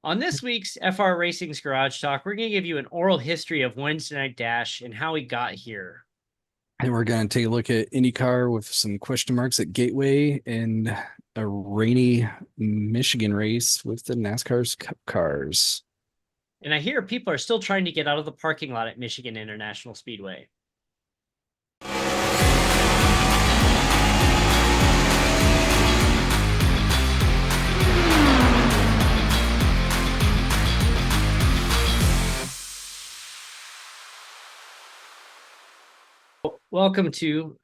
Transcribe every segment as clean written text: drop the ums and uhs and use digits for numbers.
On this week's FR Racing's Garage Talk, we're going to give you an oral history of Wednesday Night Dash and how we got here. And we're going to take a look at IndyCar with some question marks at Gateway and a rainy Michigan race with the NASCAR's Cup cars. And I hear people are still trying to get out of the parking lot at Michigan International Speedway. Welcome to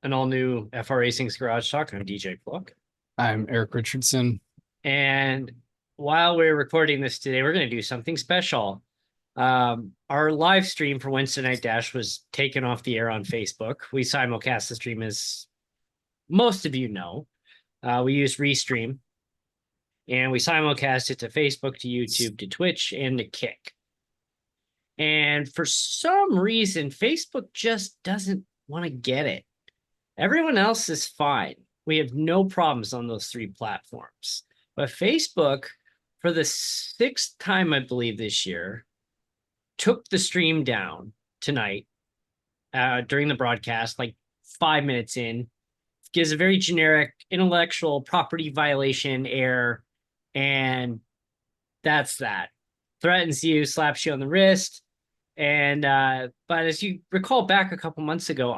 an all-new FR Racing's Garage Talk. I'm DJ Pluck. I'm Erik Richardson. And while we're recording this today, we're going to do something special. Our live stream for Wednesday Night Dash was taken off the air on Facebook. We simulcast the stream, as most of you know. We use Restream, and we simulcast it to Facebook, to YouTube, to Twitch, and to Kick. And for some reason, Facebook just doesn't want to get it. Everyone else is fine. We have no problems on those three platforms. But Facebook, for the sixth time, I believe, this year, took the stream down tonight during the broadcast, like 5 minutes in, gives a very generic intellectual property violation error, and that's that. Threatens you, slaps you on the wrist. And but as you recall back a couple months ago,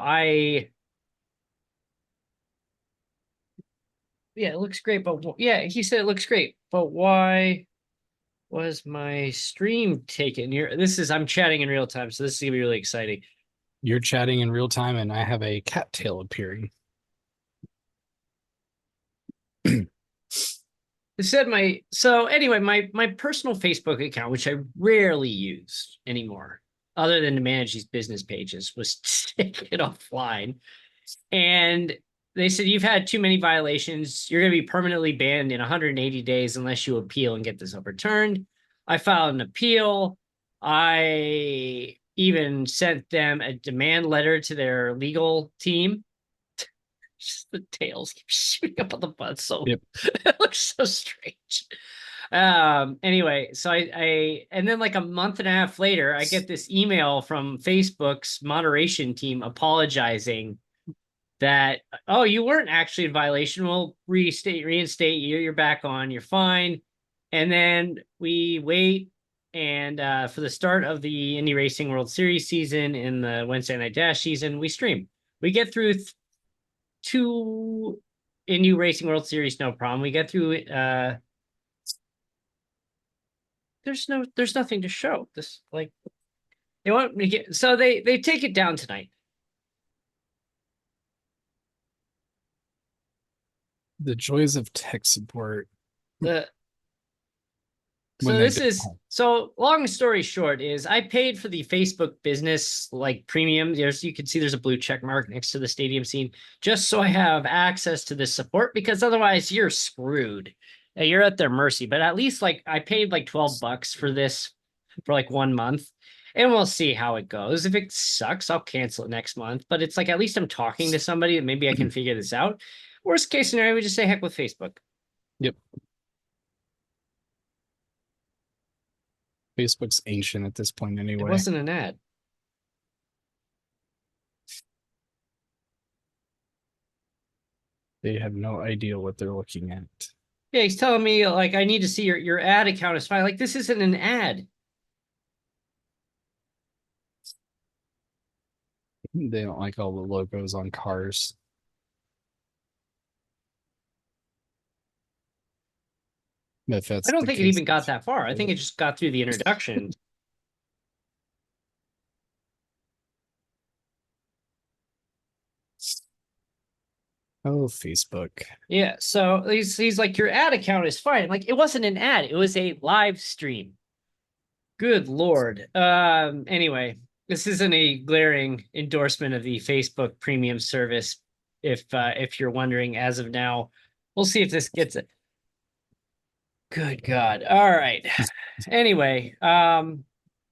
it looks great, but he said it looks great, but why was my stream taken here? I'm chatting in real time, so this is gonna be really exciting. You're chatting in real time, and I have a cattail appearing. It said my personal Facebook account, which I rarely use anymore, other than to manage these business pages, was taken offline. And they said, you've had too many violations. You're going to be permanently banned in 180 days unless you appeal and get this overturned. I filed an appeal. I even sent them a demand letter to their legal team. Just the tails keep shooting up on the butt. So yep. It looks so strange. Anyway, so I and then like a month and a half later, I get this email from Facebook's moderation team apologizing that, oh, you weren't actually in violation. We'll reinstate you. You're back on. You're fine. And then we wait, and for the start of the Indy Racing World Series season and the Wednesday Night Dash season, we stream. We get through two Indy Racing World Series, no problem. We get through there's nothing to show. This, like, they want me to get, so they take it down tonight. The joys of tech support. So long story short is I paid for the Facebook business like premium. You can see there's a blue check mark next to the stadium scene, just so I have access to this support, because otherwise you're screwed. You're at their mercy. But at least like I paid like $12 for this for like 1 month, and we'll see how it goes. If it sucks, I'll cancel it next month. But it's like, at least I'm talking to somebody and maybe I can figure this out. Worst case scenario, we just say heck with Facebook. Yep. Facebook's ancient at this point anyway. It wasn't an ad. They have no idea what they're looking at. Yeah, he's telling me, like, I need to see your ad account is fine. Like, this isn't an ad. They don't like all the logos on cars. I don't think it even got that far. I think it just got through the introduction. Oh, Facebook. Yeah, so he's like, your ad account is fine. Like, it wasn't an ad. It was a live stream. Good Lord. Anyway, this isn't a glaring endorsement of the Facebook premium service. If you're wondering, as of now, we'll see if this gets it. Good God. All right. Anyway, when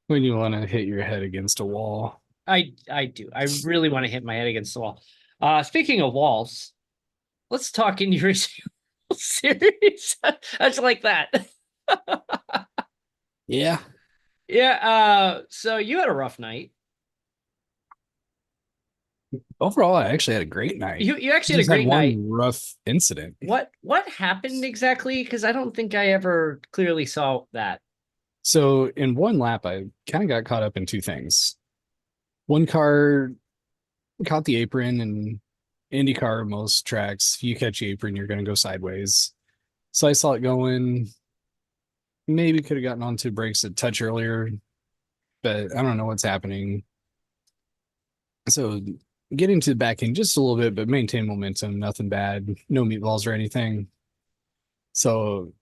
you want to hit your head against a wall. I do. I really want to hit my head against the wall. Speaking of walls, let's talk Indy Racing World Series. That's like that. Yeah. Yeah, so you had a rough night. Overall, I actually had a great night. You actually had a Just had great night. one rough incident. What happened exactly? Because I don't think I ever clearly saw that. So in one lap, I kind of got caught up in two things. One car caught the apron, and IndyCar, most tracks, if you catch the apron, you're going to go sideways. So I saw it going. Maybe could have gotten onto brakes a touch earlier, but I don't know what's happening. So getting to the back end just a little bit, but maintain momentum, nothing bad, no meatballs or anything. So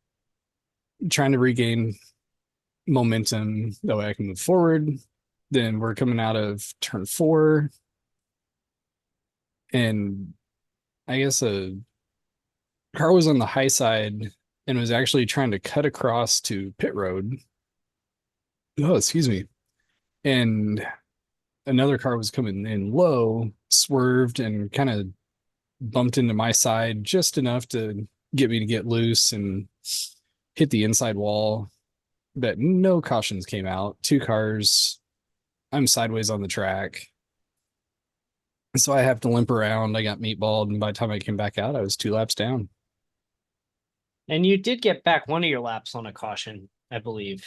trying to regain momentum that way I can move forward. Then we're coming out of turn four, and I guess a car was on the high side and was actually trying to cut across to pit road. Oh, excuse me. And another car was coming in low, swerved, and kind of bumped into my side just enough to get me to get loose and hit the inside wall. But no cautions came out. Two cars. I'm sideways on the track. So I have to limp around. I got meatballed, and by the time I came back out, I was two laps down. And you did get back one of your laps on a caution, I believe.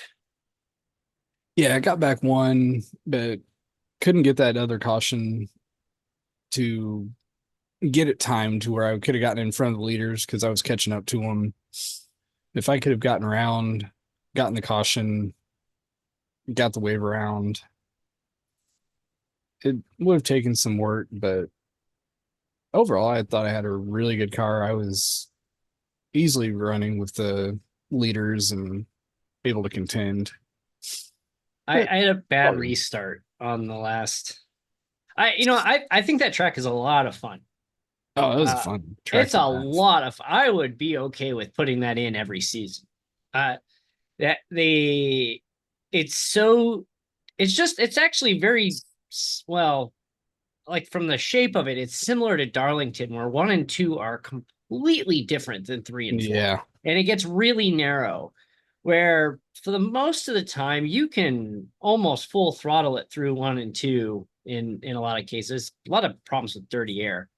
Yeah, I got back one, but couldn't get that other caution to get it timed to where I could have gotten in front of the leaders because I was catching up to them. If I could have gotten around, gotten the caution, got the wave around, it would have taken some work, but overall, I thought I had a really good car. I was easily running with the leaders and able to contend. I had a bad Probably. restart on the last. I think that track is a lot of fun. Oh, that was a Uh, fun track it's to a have. lot of. I would be okay with putting that in every season. Uh, that the it's so it's actually very well, like from the shape of it, it's similar to Darlington, where one and two are completely different than three and four. Yeah. And it gets really narrow, where for the most of the time you can almost full throttle it through one and two in a lot of cases. A lot of problems with dirty air.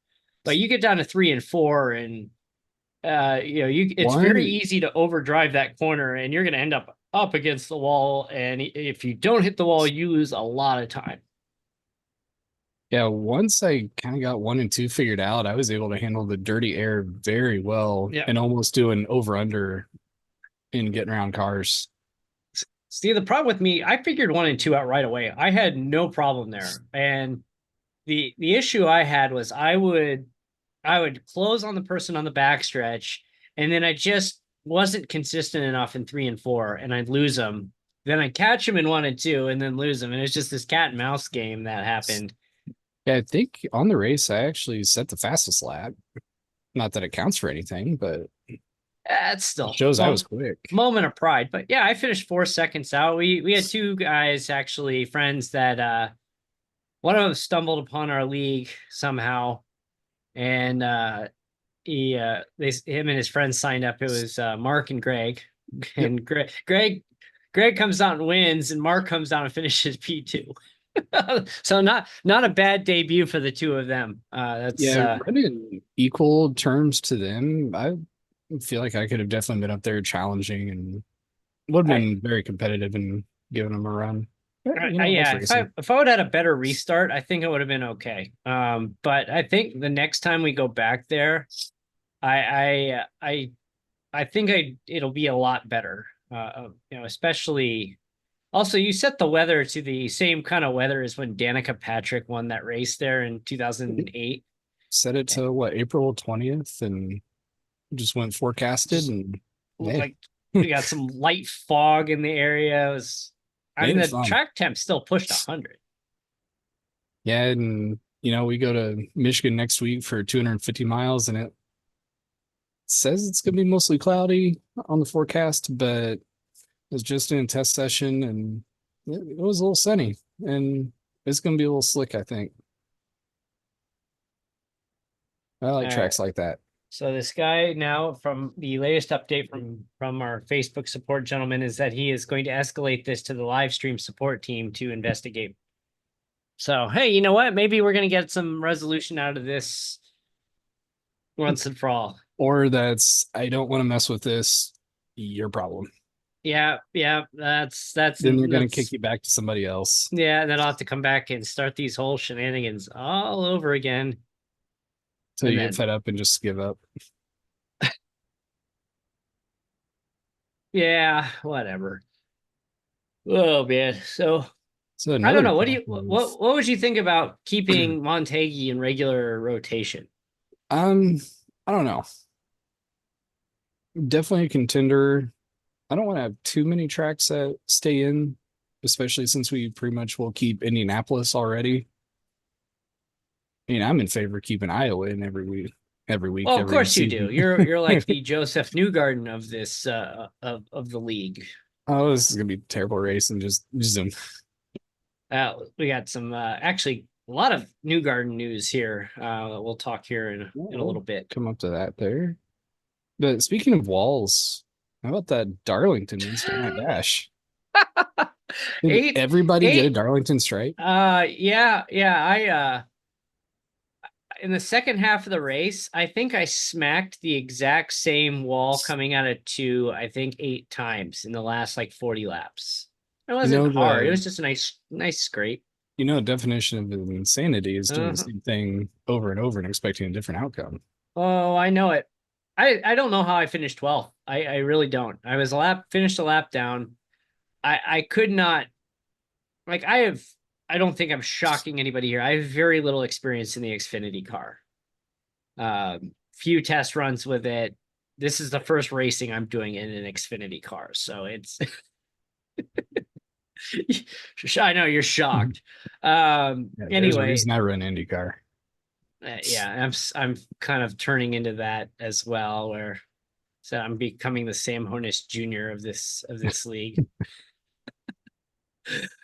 But you get down to three and four, and it's very One, easy to overdrive that corner, and you're going to end up against the wall. And if you don't hit the wall, you lose a lot of time. yeah, once I kind of got one and two figured out, I was able to handle the dirty air very well Yeah. and almost do an over under in getting around cars. See, the problem with me, I figured one and two out right away. I had no problem there. And the issue I had was I would close on the person on the backstretch, and then I just wasn't consistent enough in three and four, and I'd lose them. Then I'd catch them in one and two, and then lose them. And it's just this cat and mouse game that happened. Yeah, I think on the race, I actually set the fastest lap. Not that it counts for anything, but That's it still shows I was quick. moment of pride. But yeah, I finished 4 seconds out. We had two guys, actually friends, that one of them stumbled upon our league somehow, and him and his friends signed up. It was Mark and Greg, Yep. and Greg comes out and wins, and Mark comes down and finishes P2. So not a bad debut for the two of them. That's Yeah, running equal terms to them, I feel like I could have definitely been up there challenging and would have I, been very competitive and giving them a run. But, that's yeah. racing. If I would have had a better restart, I think it would have been okay. But I think the next time we go back there, I I I I think it'll be a lot better. Especially also you set the weather to the same kind of weather as when Danica Patrick won that race there in 2008. Set it to what, April 20th, and just went forecasted Just and hey, like we got some light fog in the area. I mean, made it the fun. track temp still pushed 100. Yeah, and we go to Michigan next week for 250 miles, and it says it's gonna be mostly cloudy on the forecast, but it was just in a test session, and it was a little sunny, and it's gonna be a little slick, I think. I like Uh, tracks like that. So this guy now, from the latest update from our Facebook support gentleman, is that he is going to escalate this to the live stream support team to investigate. So hey, you know what? Maybe we're gonna get some resolution out of this once and for all. Or that's, I don't want to mess with this, your problem. Yeah, that's Then they're going to kick you back to somebody else. yeah. Then I'll have to come back and start these whole shenanigans all over again. So And you then get fed up and just give up. yeah, whatever. Oh man. So So I don't another know. What do thought you was, what would you think about keeping Montegi in regular rotation? um, I don't know. Definitely a contender. I don't want to have too many tracks that stay in, especially since we pretty much will keep Indianapolis already. I mean, I'm in favor of keeping Iowa in every week, Well, of every course you do. season. You're like the Josef Newgarden of this of the league. Oh, this is gonna be a terrible race and just zoom. We got some actually a lot of Newgarden news here. We'll talk here in a little bit. Come up to that there. But speaking of walls, how about that Darlington Wednesday dash? Did eight everybody get a eight Darlington stripe? yeah, I in the second half of the race, I think I smacked the exact same wall coming out of two, I think 8 times in the last like 40 laps. It You wasn't know hard. It the was just a nice scrape. definition of insanity is doing the Uh-huh. same thing over and over and expecting a different outcome. Oh, I know it. I don't know how I finished 12th. I really don't. I was finished a lap down. I could not, like, I don't think I'm shocking anybody here. I have very little experience in the Xfinity car. Few test runs with it. This is the first racing I'm doing in an Xfinity car, so it's I know you're shocked. Yeah, there's a Anyway, reason I run IndyCar. yeah, I'm kind of turning into that as well, where so I'm becoming the Sam Hornish Jr. of this league.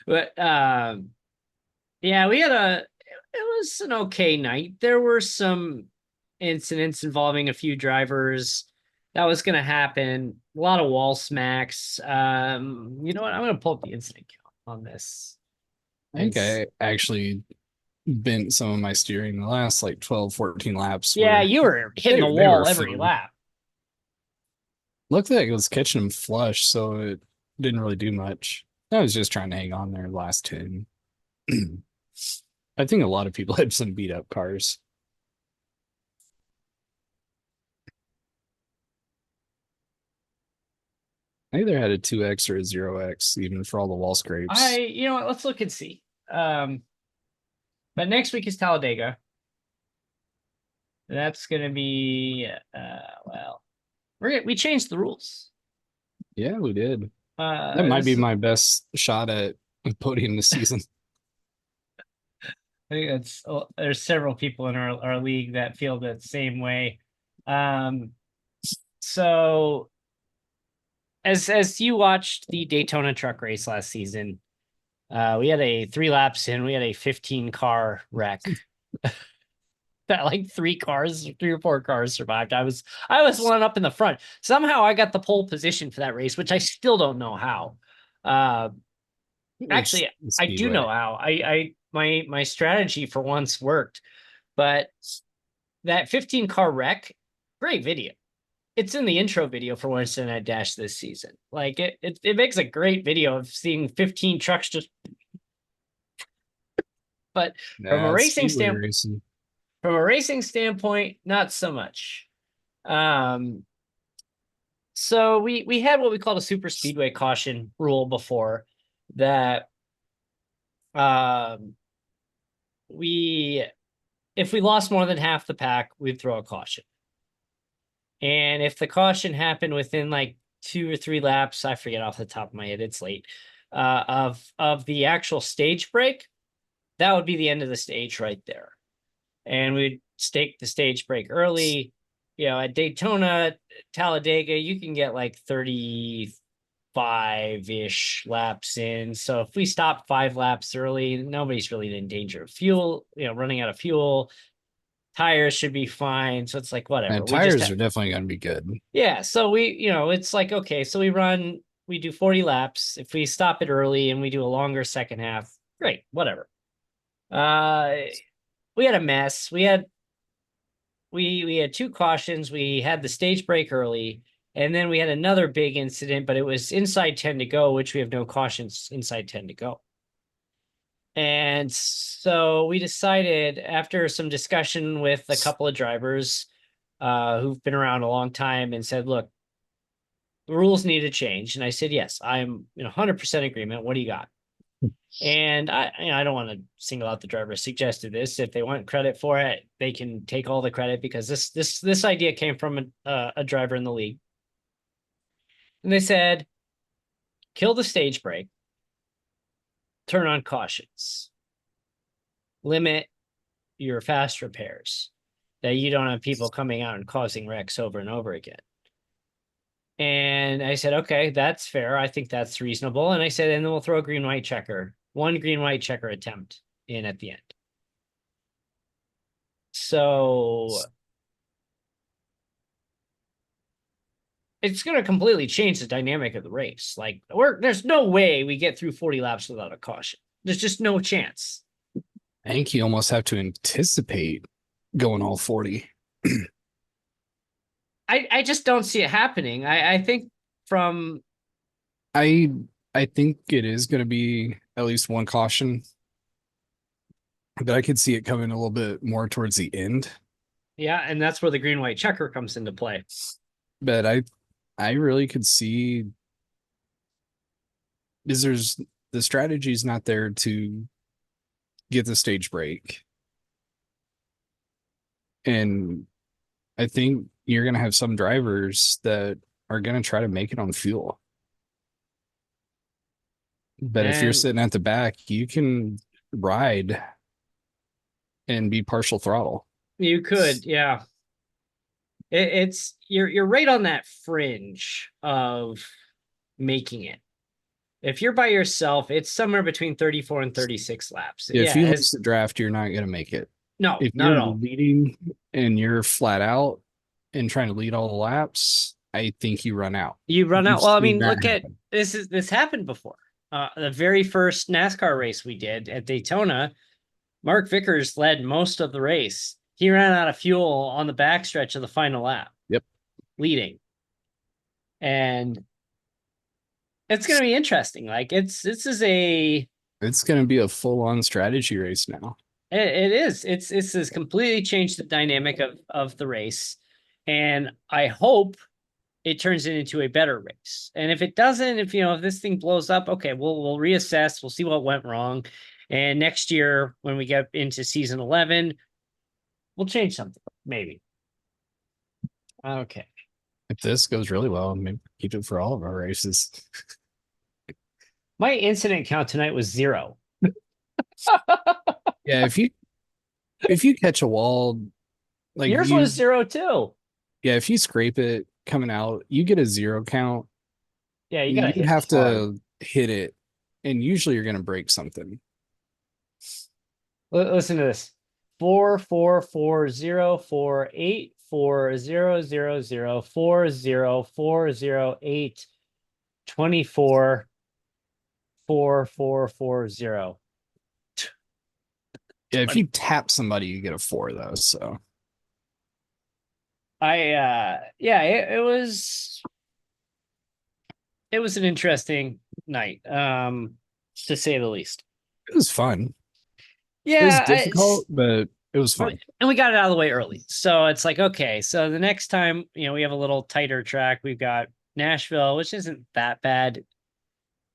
But yeah, we had it was an okay night. There were some incidents involving a few drivers. That was going to happen. A lot of wall smacks. You know what? I'm going to pull up the incident count on this. I think I actually bent some of my steering the last like 12, 14 laps Yeah, where you were hitting the they were wall every fun. lap. Looked like it was catching them flush, so it didn't really do much. I was just trying to hang on there last 10. I think a lot of people had some beat up cars. I either had a 2X or a 0X, even for all the wall scrapes. You know what? Let's look and see. But next week is Talladega. That's going to be, well, we changed the rules. Yeah, we did. That might be my best shot at podium this season. I think it's there's several people in our league that feel the same way. So as you watched the Daytona truck race last season, we had a 3 laps in, we had a 15 car wreck. That like 3 or 4 cars survived. I was one up in the front. Somehow I got the pole position for that race, which I still don't know how. Actually, I do know how. My strategy for once worked, but that 15 car wreck, great video. It's in the intro video for Winston at Dash this season. Like it makes a great video of seeing 15 trucks just. But from a racing standpoint, not so much. So we had what we called a super speedway caution rule before that. If we lost more than half the pack, we'd throw a caution. And if the caution happened within like 2 or 3 laps, I forget off the top of my head, it's late, of the actual stage break, that would be the end of the stage right there. And we'd stake the stage break early. You know, at Daytona, Talladega, you can get like 35-ish laps in. So if we stop 5 laps early, nobody's really in danger of fuel, running out of fuel. tires should be fine. So it's like, whatever. And We just tires are definitely going to be good. yeah. So it's like, okay, so we do 40 laps. If we stop it early and we do a longer second half, great, whatever. Uh, we had a mess. We had two cautions. We had the stage break early, and then we had another big incident, but it was inside 10 to go, which we have no cautions inside 10 to go. And so we decided, after some discussion with a couple of drivers who've been around a long time, and said, look, the rules need to change. And I said, yes, I'm in 100% agreement. What do you got? And I don't want to single out the driver suggested this. If they want credit for it, they can take all the credit, because this idea came from a driver in the league. And they said, kill the stage break, turn on cautions, limit your fast repairs, that you don't have people coming out and causing wrecks over and over again. And I said, okay, that's fair. I think that's reasonable. And I said, and then we'll throw a green-white checker, one green-white checker attempt in at the end. So it's going to completely change the dynamic of the race. Like, there's no way we get through 40 laps without a caution. There's just no chance. I think you almost have to anticipate going all 40. I just don't see it happening. I think from I think it is going to be at least one caution, but I could see it coming a little bit more towards the end. yeah, and that's where the green-white checker comes into play. But I really could see, is the strategy's not there to get the stage break. And I think you're going to have some drivers that are going to try to make it on fuel. But if you're sitting at the back, you can ride and be partial throttle. You could, yeah. It's you're right on that fringe of making it. If you're by yourself, it's somewhere between 34 and 36 laps. If you lose the draft, you're not going to make it. No, if not you're at all. leading and you're flat out and trying to lead all the laps, I think you run out. You run out. Well, I mean, look at this happened before. The very first NASCAR race we did at Daytona, Mark Vickers led most of the race. He ran out of fuel on the backstretch of the final lap. Yep. Leading. And it's going to be interesting. Like it's going to be a full-on strategy race now. It is. It's completely changed the dynamic of the race. And I hope it turns it into a better race. And if it doesn't, if this thing blows up, okay, we'll reassess. We'll see what went wrong. And next year, when we get into season 11, we'll change something, maybe. Okay. If this goes really well, maybe keep it for all of our races. My incident count tonight was 0. Yeah, if you catch a wall, like yours was 0 too. Yeah, if you scrape it coming out, you get a 0 count. Yeah, you have to hit it, and usually you're gonna break something. Listen to this: 4 4 4 0 4 8 4 0 0 0 4 0 4 0 8 24 4 4 4 0. Yeah, if you tap somebody, you get a 4 though. So it was an interesting night, to say the least. It was fun. Yeah, it was difficult, but it was fun. And we got it out of the way early. So it's like, okay, so the next time, we have a little tighter track. We've got Nashville, which isn't that bad.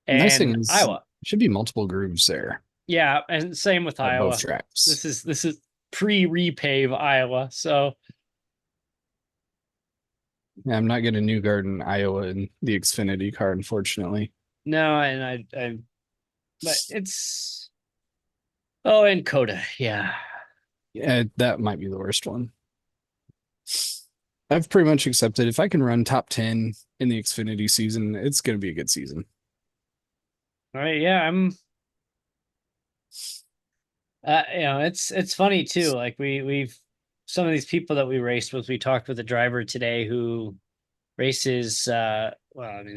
And nice thing is, Iowa. Should be multiple grooves there. Yeah, and same with Iowa. Both tracks. This is pre-repave Iowa. So yeah, I'm not getting Newgarden, Iowa in the Xfinity car, unfortunately. No, and but it's and Coda, yeah. Yeah, that might be the worst one. I've pretty much accepted if I can run top 10 in the Xfinity season, it's going to be a good season. All right, yeah, I'm it's funny too. Like we've some of these people that we raced with, we talked with a driver today who races, well, I mean,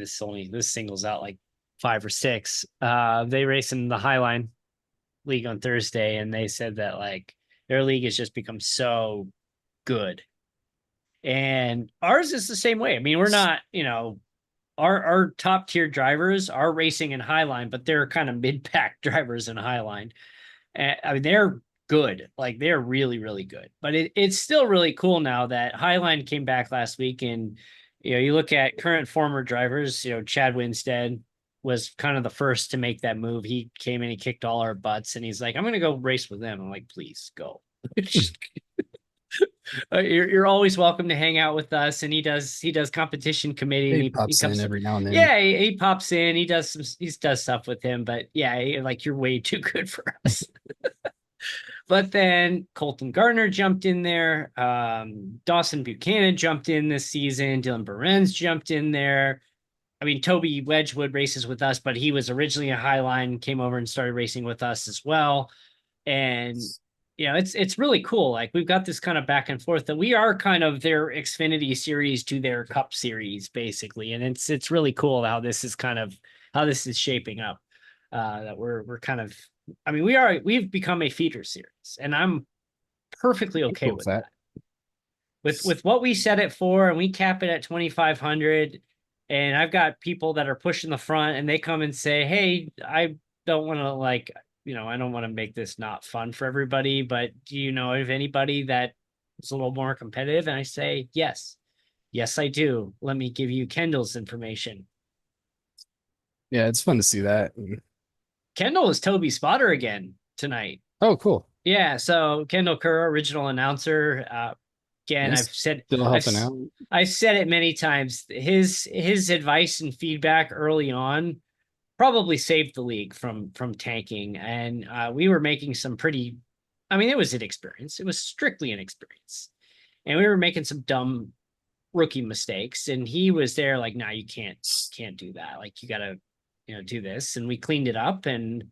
this singles out like 5 or 6. They race in the Highline League on Thursday, and they said that like their league has just become so good. And ours is the same way. I mean, we're not, our top tier drivers are racing in Highline, but they're kind of mid pack drivers in Highline. And I mean, they're good. Like they're really, really good. But it's still really cool now that Highline came back last week. And, you look at current former drivers, Chad Winstead was kind of the first to make that move. He came in, he kicked all our butts, and he's like, I'm going to go race with them. I'm like, please go. You're always welcome to hang out with us. And he does competition committee. And He he pops in comes every now and then. Yeah, he pops in. He does stuff with him. But yeah, like you're way too good for us. But then Colton Gardner jumped in there. Dawson Buchanan jumped in this season. Dylan Behrens jumped in there. I mean, Toby Wedgwood races with us, but he was originally a Highline, came over and started racing with us as well. And it's really cool. Like we've got this kind of back and forth that we are kind of their Xfinity series to their Cup series, basically. And it's really cool how this is shaping up. That we're kind of, I mean, we've become a feeder series, and I'm perfectly okay with that. With what we set it for, and we cap it at 2,500. And I've got people that are pushing the front, and they come and say, "Hey, I don't want to I don't want to make this not fun for everybody, but do you know of anybody that is a little more competitive?" And I say, yes, I do. Let me give you Kendall's information. Yeah, it's fun to see that. Kendall is Toby's spotter again tonight. Oh, cool. Yeah, so Kendall Kerr, original announcer. Again, Yes, still helping out. I said it many times. His advice and feedback early on probably saved the league from tanking. And we were making some pretty, I mean, it was inexperience. It was strictly inexperience. And we were making some dumb rookie mistakes. And he was there like, "No, you can't do that. Like you gotta, do this." And we cleaned it up. And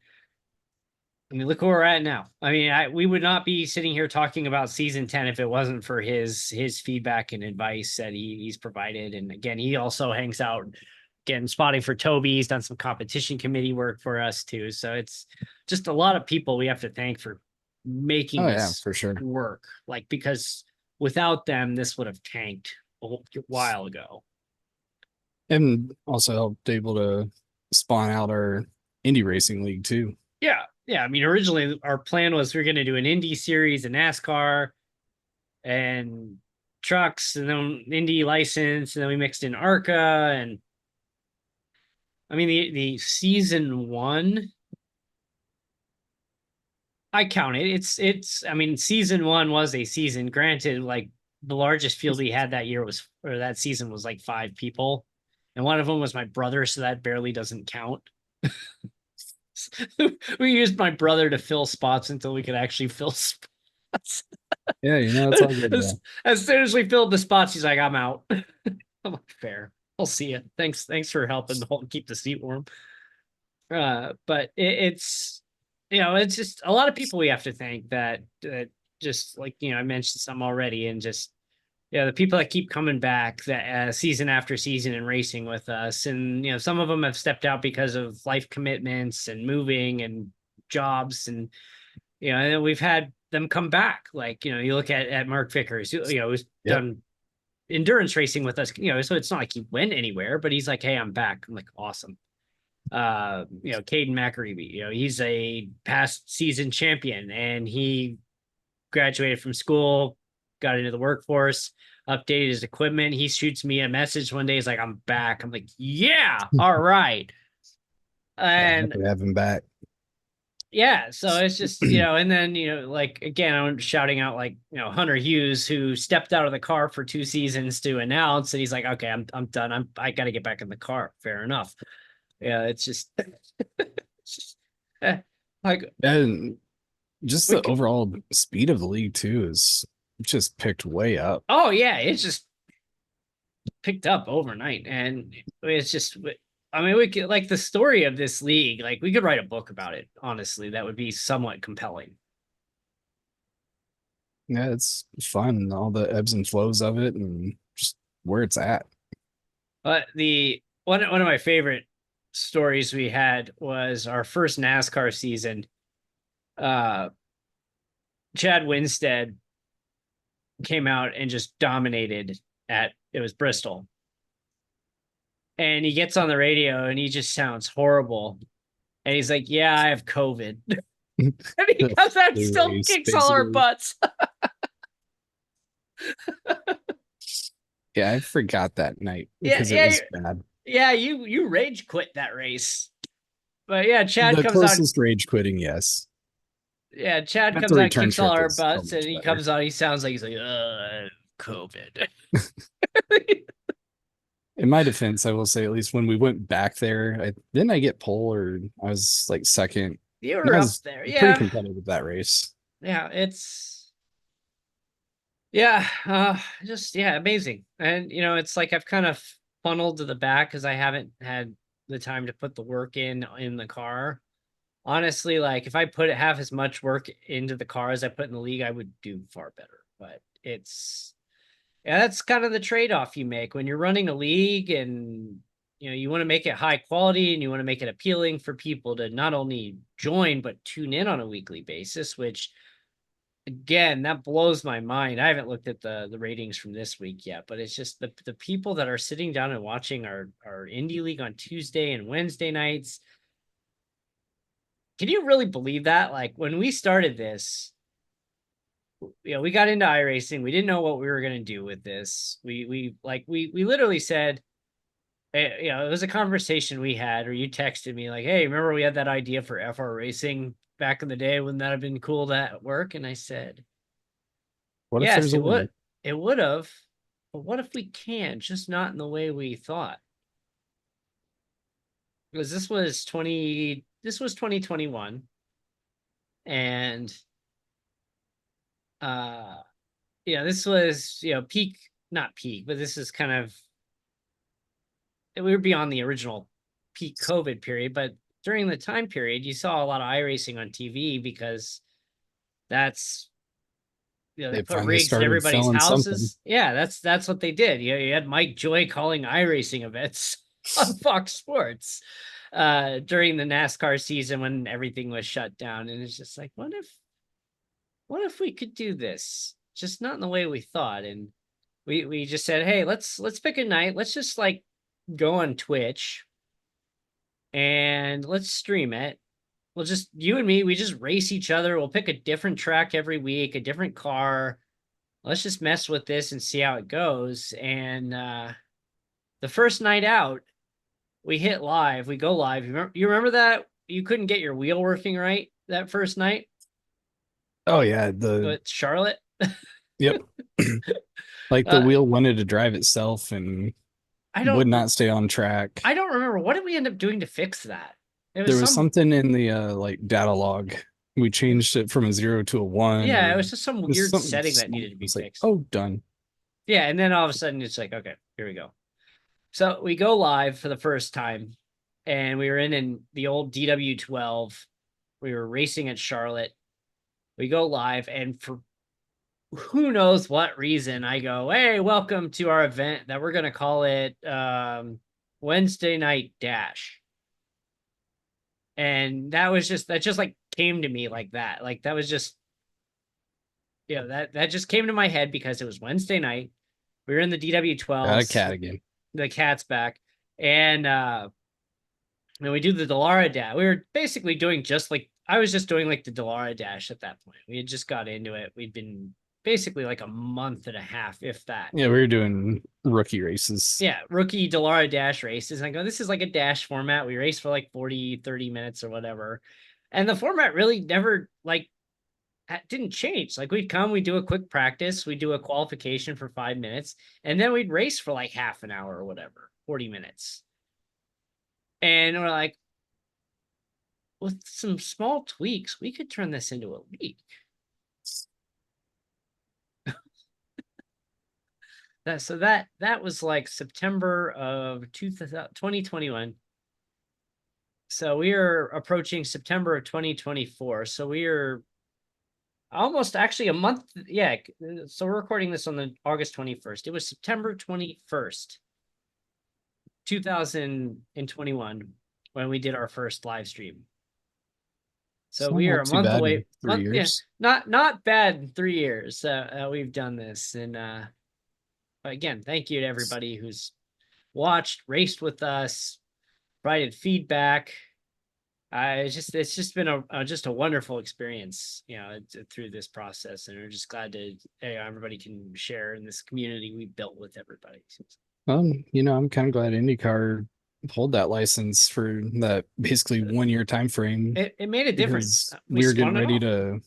I mean, look where we're at now. I mean, we would not be sitting here talking about season 10 if it wasn't for his feedback and advice that he's provided. And again, he also hangs out, again, spotting for Toby. He's done some competition committee work for us too. So it's just a lot of people we have to thank for making this for sure work. Like, because without them, this would have tanked a while ago. And also helped able to spawn out our Indy Racing League too. Yeah. I mean, originally our plan was we're going to do an Indy series, a NASCAR, and trucks, and then Indy license, and then we mixed in ARCA. And I mean, the season 1, I count it. I mean, season 1 was a season. Granted, like the largest field we had that season was like 5 people. And one of them was my brother, so that barely doesn't count. We used my brother to fill spots until we could actually fill spots. Yeah, it's all good. As soon as we filled the spots, he's like, "I'm out." I'm like, "Fair. I'll see you. Thanks for helping keep the seat warm." But it's just a lot of people we have to thank that just like I mentioned some already, and just the people that keep coming back that season after season and racing with us. And some of them have stepped out because of life commitments and moving and jobs, and and we've had them come back. Like you look at Mark Vickers, who's done endurance racing with us, so it's not like he went anywhere, but he's like, "Hey, I'm back." I'm like, "Awesome." Caden McAreeby, he's a past season champion, and he graduated from school, got into the workforce, updated his equipment. He shoots me a message one day. He's like, "I'm back." I'm like, "Yeah, all right." And have him back. Yeah, so it's just and then like again, I'm shouting out like Hunter Hughes, who stepped out of the car for 2 seasons to announce, and he's like, "Okay, I'm done. I got to get back in the car." Fair enough. Yeah, it's just, like, and just the overall speed of the league too is just picked way up. Oh yeah, it's just picked up overnight, and it's just, I mean, we could, like, the story of this league, like we could write a book about it. Honestly, that would be somewhat compelling. Yeah, it's fun, all the ebbs and flows of it and just where it's at. But the one of my favorite stories we had was our first NASCAR season. Uh, Chad Winstead came out and just dominated at it was Bristol. And he gets on the radio and he just sounds horrible. And he's like, "Yeah, I have COVID." And he The comes out and flu still race, kicks all our basically. butts. Yeah, I forgot that night Yeah, because it yeah, was bad. yeah. You rage quit that race. But yeah, Chad The comes out. closest rage quitting, yes. Yeah, Chad At the comes out, return kicks all trip our was so butts, and much he better. comes out. He sounds like he's like, COVID. In my defense, I will say at least when we went back there, didn't I get pole or I was like second. You I were up was there. pretty Yeah. competitive that race. Yeah. Yeah. Just, yeah, amazing. And, it's like I've kind of funneled to the back because I haven't had the time to put the work in the car. Honestly, like if I put half as much work into the car as I put in the league, I would do far better. But yeah, that's kind of the trade-off you make when you're running a league and you want to make it high quality and you want to make it appealing for people to not only join but tune in on a weekly basis, which again, that blows my mind. I haven't looked at the ratings from this week yet, but it's just the people that are sitting down and watching our indie league on Tuesday and Wednesday nights. Can you really believe that? Like when we started this, we got into iRacing. We didn't know what we were going to do with this. We literally said, it was a conversation we had, or you texted me like, "Hey, remember we had that idea for FR racing back in the day? Wouldn't that have been cool to work?" And I said, What if "Yes, there's a winner? It would have. But what if we can? Just not in the way we thought." Because this was 2021, and this was peak, not peak, but this is kind of we were beyond the original peak COVID period, but during the time period, you saw a lot of iRacing on TV because that's they They put finally rigs in started everybody's selling something. houses. Yeah, that's what they did. You had Mike Joy calling iRacing events on Fox Sports during the NASCAR season when everything was shut down, and it's just like, what if we could do this? Just not in the way we thought, and we just said, hey, let's pick a night. Let's just like go on Twitch and let's stream it. We'll just you and me, we just race each other. We'll pick a different track every week, a different car. Let's just mess with this and see how it goes. And the first night out, we hit live. We go live. You remember that you couldn't get your wheel working right that first night Oh yeah, the with Charlotte? yep. Like the uh, wheel wanted to drive itself and I would don't not stay on track. I don't remember. What did we end up doing to fix that? It was There was some something in the like data log. We changed it from a 0 to a 1 Yeah, it or was just some just weird something setting that small. needed to be It's like, fixed. oh, done. Yeah, and then all of a sudden it's like, okay, here we go. So we go live for the first time, and we were in the old DW12. We were racing at Charlotte. We go live, and for who knows what reason, I go, "Hey, welcome to our event that we're gonna call it Wednesday Night Dash." And that just like came to me like that. Like that was just that just came to my head because it was Wednesday night. We were in the Got a DW12s. cat again. The cat's back, and we do the Delara dash. We were basically doing just like I was just doing like the Delara dash at that point. We had just got into it. We'd been basically like a month and a half, if that. Yeah, we were doing rookie races. Yeah, rookie Delara dash races. And I go, this is like a dash format. We race for like 40, 30 minutes or whatever. And the format really never like didn't change. Like we'd come, we'd do a quick practice, we'd do a qualification for 5 minutes, and then we'd race for like half an hour or whatever, 40 minutes. And we're like, with some small tweaks, we could turn this into a league. That was like September of 2021. So we are approaching September of 2024. So we are almost actually a month. Yeah. So we're recording this on the August 21st. It was September 21st, 2021 when we did our first live stream. So So we are not a too month bad away. in 3 years. Not bad. 3 years we've done this, and again, thank you to everybody who's watched, raced with us, provided feedback. It's just been just a wonderful experience, through this process, and we're just glad to everybody can share in this community we built with everybody. I'm kind of glad IndyCar pulled that license for that basically 1 year time frame It made a difference. because We we were getting spun it ready off. to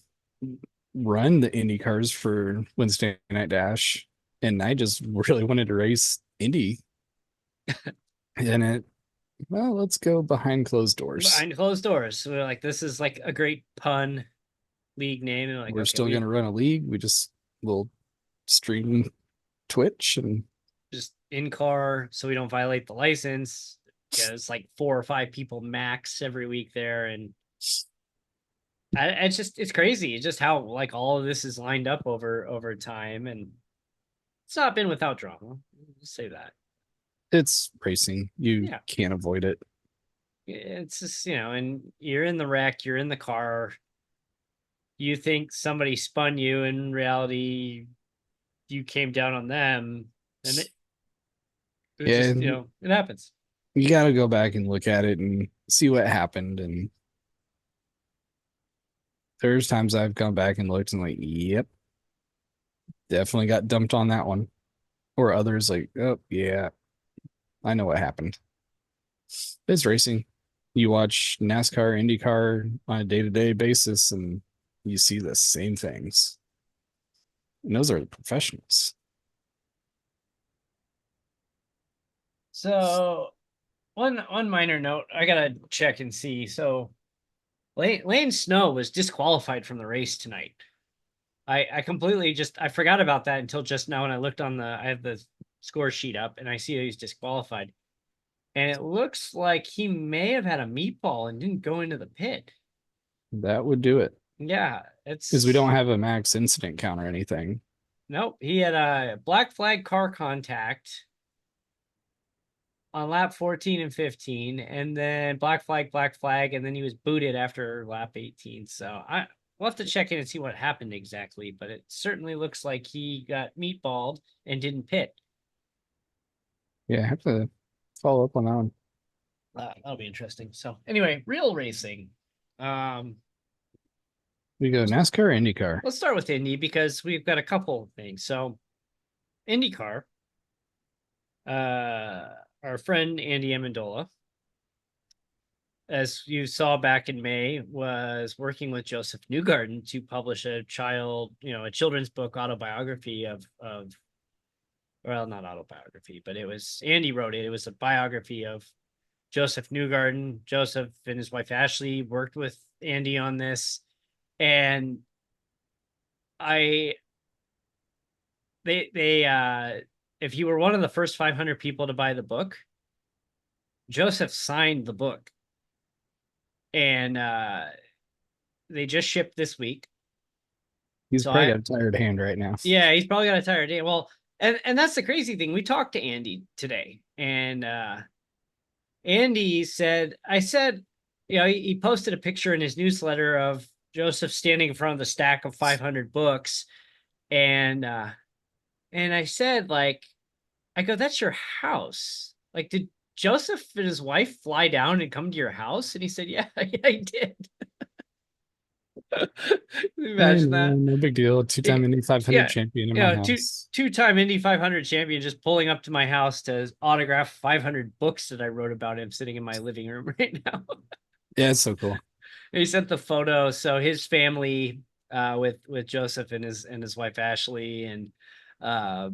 run the Indy cars for Wednesday Night Dash, and I just really wanted to race Indy. And let's go behind closed doors. Behind closed doors. So we're like, this is like a great pun league name. And we're like, We're okay, still going to run a league. We just will stream Twitch and just in car so we don't violate the license. Yeah, it's like 4 or 5 people max every week there, and it's crazy. It's just how like all of this is lined up over time, and it's not been without drama. I'll say that. it's racing. You Yeah, can't avoid it. it's just and you're in the wreck, you're in the car. You think somebody spun you, in reality, you came down on them, and it Yeah, just it happens. you got to go back and look at it and see what happened. And there's times I've gone back and looked and like, yep, definitely got dumped on that one. Or others like, oh yeah, I know what happened. It's racing. You watch NASCAR, IndyCar on a day-to-day basis, and you see the same things. And those are the professionals. So one minor note, I gotta check and see. So Lane Snow was disqualified from the race tonight. I completely I forgot about that until just now, and I looked on I have the score sheet up, and I see he's disqualified. And it looks like he may have had a meatball and didn't go into the pit. That would do it. Yeah, Because we don't have a max incident count or anything. Nope, he had a black flag car contact on lap 14 and 15, and then black flag, and then he was booted after lap 18. So we'll have to check in and see what happened exactly, but it certainly looks like he got meatballed and didn't pit. Yeah, I have to follow up on that one. That'll be interesting. So anyway, real racing. We go NASCAR or IndyCar? Let's start with Indy because we've got a couple of things. So IndyCar, our friend Andy Amendola, as you saw back in May, was working with Josef Newgarden to publish a children's book autobiography well, not autobiography, but Andy wrote it. It was a biography of Josef Newgarden. Joseph and his wife Ashley worked with Andy on this, and if you were one of the first 500 people to buy the book, Joseph signed the book, and they just shipped this week. He's probably got a tired hand right now. Yeah, he's probably got a tired hand. Well, and that's the crazy thing. We talked to Andy today, and Andy said, he posted a picture in his newsletter of Joseph standing in front of the stack of 500 books, and I said, I go, that's your house. Like, did Joseph and his wife fly down and come to your house? And he said, yeah, he did. Imagine that. No big deal. Two-time Indy 500 champion in my house. Two-time Indy 500 champion just pulling up to my house to autograph 500 books that I wrote about him sitting in my living room right now. Yeah, it's so cool. He sent the photo. So his family, with Joseph and his wife Ashley, and that's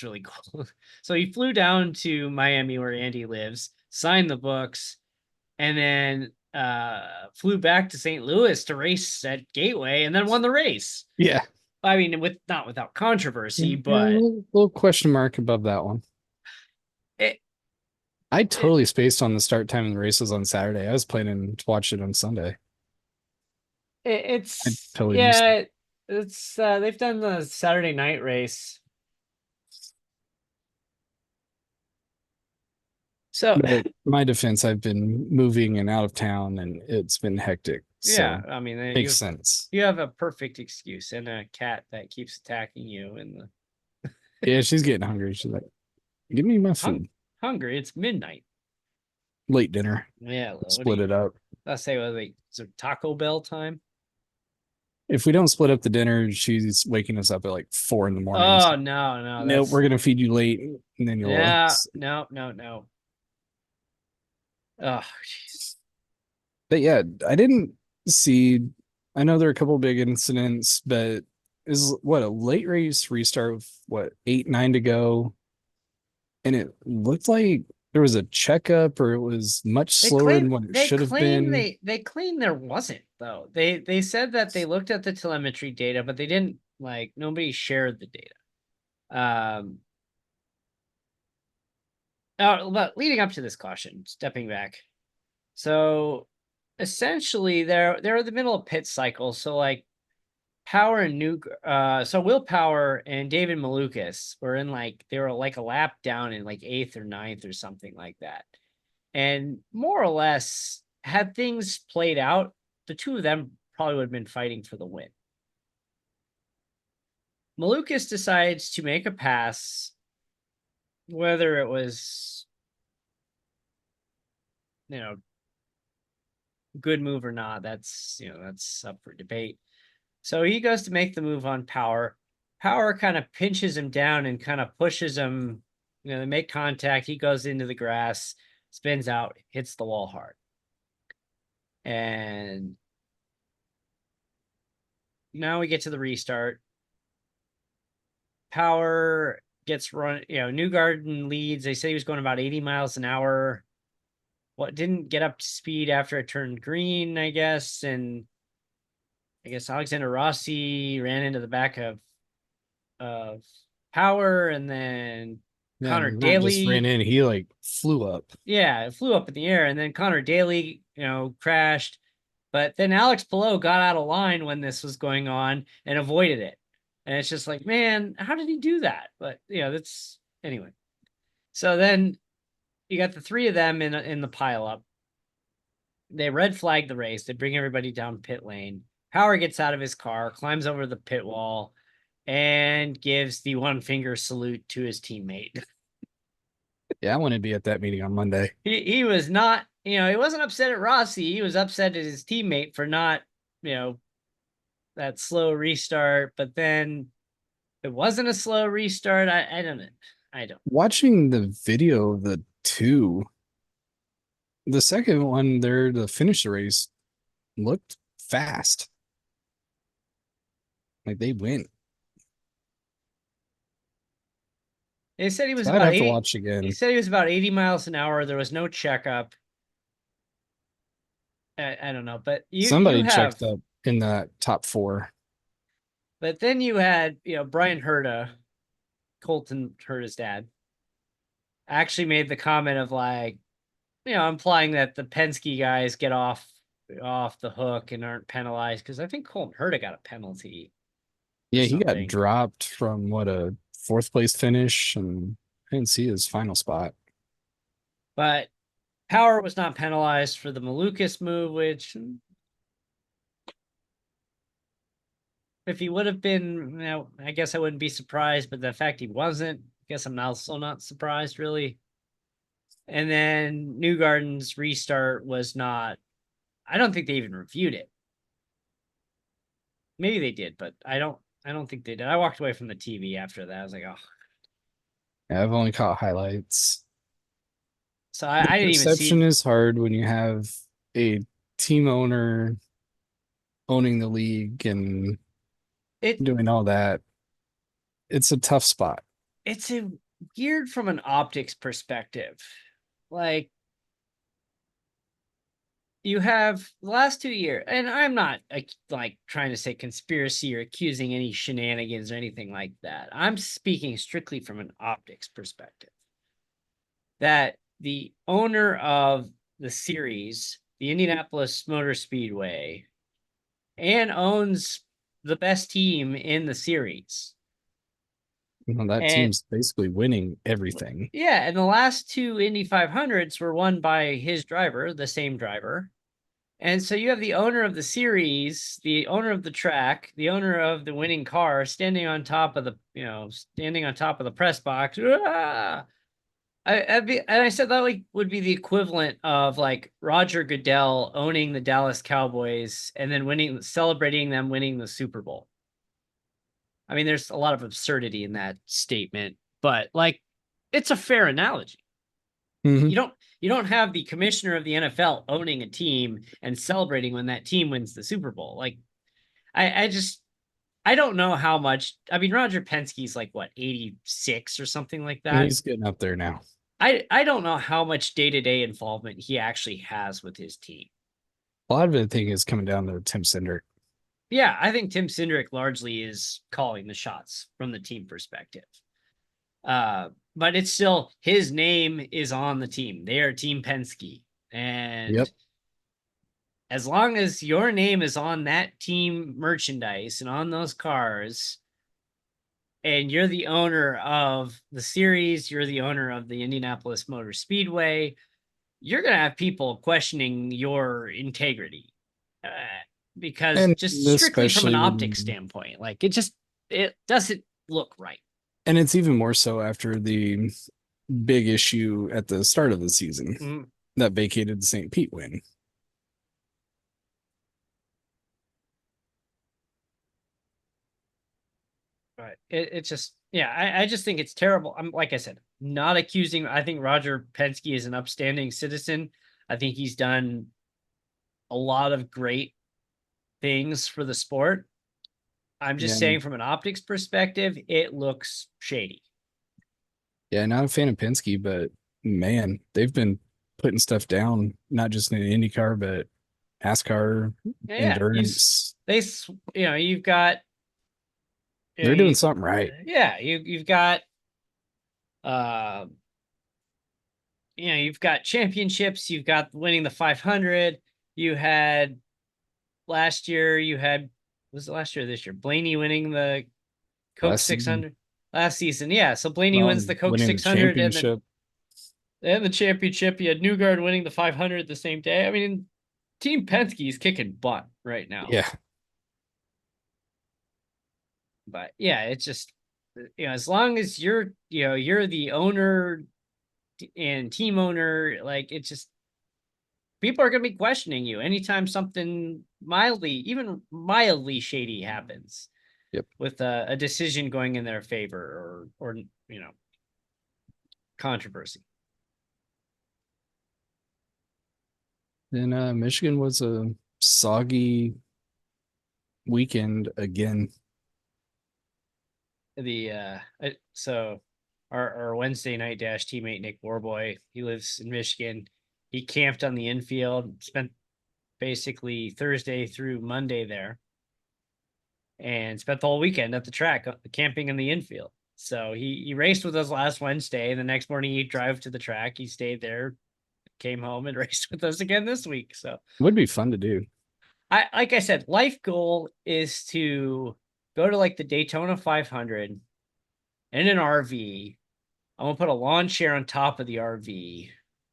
really cool. So he flew down to Miami where Andy lives, signed the books, and then flew back to St. Louis to race at Gateway, and then won the race. Yeah. I mean, not without controversy, but a little question mark above that one. I totally spaced on the start time of the races on Saturday. I was planning to watch it on Sunday. It's totally missed it. yeah, it's they've done the Saturday night race. So But my defense, I've been moving and out of town, and it's been hectic. yeah, So I mean makes sense. you have a perfect excuse and a cat that keeps attacking you and the Yeah, she's getting hungry. She's like, "Give me my hung food." hungry. It's midnight. Late dinner. Yeah, what do Split you? it up. I say, well, like, is it Taco Bell time? If we don't split up the dinner, she's waking us up at like 4 in the morning. Oh no, no, Nope, we're that's gonna feed you late, and then you'll. yeah, no, no, no. Oh, jeez. But yeah, I didn't see. I know there are a couple big incidents, but is what a late race restart with what 8, 9 to go, and it looked like there was a checkup, or it was much slower than what it should have been. They claim there wasn't though. They said that they looked at the telemetry data, but they didn't like nobody shared the data. But leading up to this caution, stepping back. So essentially they're in the middle of pit cycle. So like Power and so Will Power and David Malukas were in like they were like a lap down in like eighth or ninth or something like that. And more or less, had things played out, the two of them probably would have been fighting for the win. Malukas decides to make a pass, whether it was, you know, good move or not. That's up for debate. So he goes to make the move on Power. Power kind of pinches him down and kind of pushes him. They make contact. He goes into the grass, spins out, hits the wall hard. And now we get to the restart. Power gets run, Newgarden leads. They say he was going about 80 miles an hour. What didn't get up to speed after it turned green, I guess. And I guess Alexander Rossi ran into the back of Power, and then Yeah, Connor not just ran Daly. in, he like flew up. Yeah, it flew up in the air, and then Connor Daly, crashed. But then Alex Palou got out of line when this was going on and avoided it. And it's just like, man, how did he do that? But that's anyway. So then you got the three of them in the pileup. They red flag the race. They bring everybody down pit lane. Power gets out of his car, climbs over the pit wall, and gives the one finger salute to his teammate. Yeah, I want to be at that meeting on Monday. He was not, he wasn't upset at Rossi. He was upset at his teammate for not, that slow restart. But then it wasn't a slow restart. I don't know. I don't. Watching the video of the two, the second one there to finish the race looked fast. Like they went. They said he was So I'd about have to 80. watch He again. said he was about 80 miles an hour. There was no checkup. I don't know, but you Somebody have, checked up in that top four. but then you had Brian Herta, Colton Herta's dad, actually made the comment of like, implying that the Penske guys get off the hook and aren't penalized, because I think Colton Herta got a penalty or Yeah, he got something. dropped from what a fourth place finish, and I didn't see his final spot. But Power was not penalized for the Malukas move, which if he would have been, I guess I wouldn't be surprised. But the fact he wasn't, I guess I'm also not surprised, really. And then Newgarden's restart was not, I don't think they even reviewed it. Maybe they did, but I don't think they did. I walked away from the TV after that. I was like, oh. Yeah, I've only caught highlights. So The I didn't even perception see is hard when you have a team owner owning the league and it. doing all that. It's a tough spot. It's a weird from an optics perspective. Like, you have the last 2 years, and I'm not like trying to say conspiracy or accusing any shenanigans or anything like that. I'm speaking strictly from an optics perspective. That the owner of the series, the Indianapolis Motor Speedway, and owns the best team in the series. Well, that And team's basically winning everything. yeah, and the last two Indy 500s were won by his driver, the same driver. And so you have the owner of the series, the owner of the track, the owner of the winning car standing on top of the press box. Ah! And I said that like would be the equivalent of like Roger Goodell owning the Dallas Cowboys and then celebrating them winning the Super Bowl. I mean, there's a lot of absurdity in that statement, but like, it's a fair analogy. Mm-hmm. You don't have the commissioner of the NFL owning a team and celebrating when that team wins the Super Bowl. Like, I don't know how much. I mean, Roger Penske's like what 86 or something like that. He's getting up there now. I don't know how much day-to-day involvement he actually has with his team. A lot of it, I think, is coming down to Tim Cindric. Yeah, I think Tim Cindric largely is calling the shots from the team perspective. But it's still his name is on the team. They are Team Penske. And Yep. as long as your name is on that team merchandise and on those cars, and you're the owner of the series, you're the owner of the Indianapolis Motor Speedway, you're going to have people questioning your integrity. Because And just strictly from an especially optics when, standpoint, like it doesn't look right. and it's even more so after the big issue at the start of the season Mm. that vacated the St. Pete win. Right. It's just, yeah, I just think it's terrible. I'm like I said, not accusing. I think Roger Penske is an upstanding citizen. I think he's done a lot of great things for the sport. I'm Yeah. just saying from an optics perspective, it looks shady. Yeah, not a fan of Penske, but man, they've been putting stuff down, not just in IndyCar, but NASCAR, Yeah, endurance. you've got, They're doing something right. yeah, you've got, uh, you've got championships, you've got winning the 500. You had last year, was it last year or this year? Blaney winning the Coke Last season, 600 last season. Yeah. So Blaney well, wins the Coke winning the 600 championship. and the championship. You had Newgarden winning the 500 the same day. I mean, Team Penske is kicking butt right now. Yeah. But yeah, it's just, as long as you're the owner and team owner, like it's just, people are going to be questioning you anytime something even mildly shady happens. Yep. With a decision going in their favor or controversy. Then Michigan was a soggy weekend again. So our Wednesday night dash teammate Nick Warboy, he lives in Michigan. He camped on the infield, spent basically Thursday through Monday there, and spent the whole weekend at the track camping in the infield. So he raced with us last Wednesday, and the next morning he drove to the track. He stayed there, came home, and raced with us again this week. So Would be fun to do. like I said, life goal is to go to like the Daytona 500 in an RV. I'm gonna put a lawn chair on top of the RV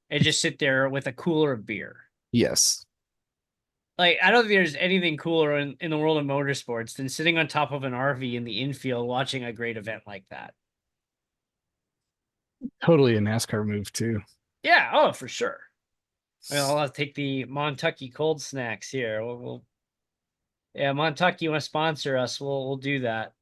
and just sit there with a cooler of beer. Yes. Like, I don't think there's anything cooler in the world of motorsports than sitting on top of an RV in the infield watching a great event like that. Totally a NASCAR move too. Yeah, oh, for sure. I'll take the Montucky cold snacks here. Yeah, Montucky, you want to sponsor us? We'll do that.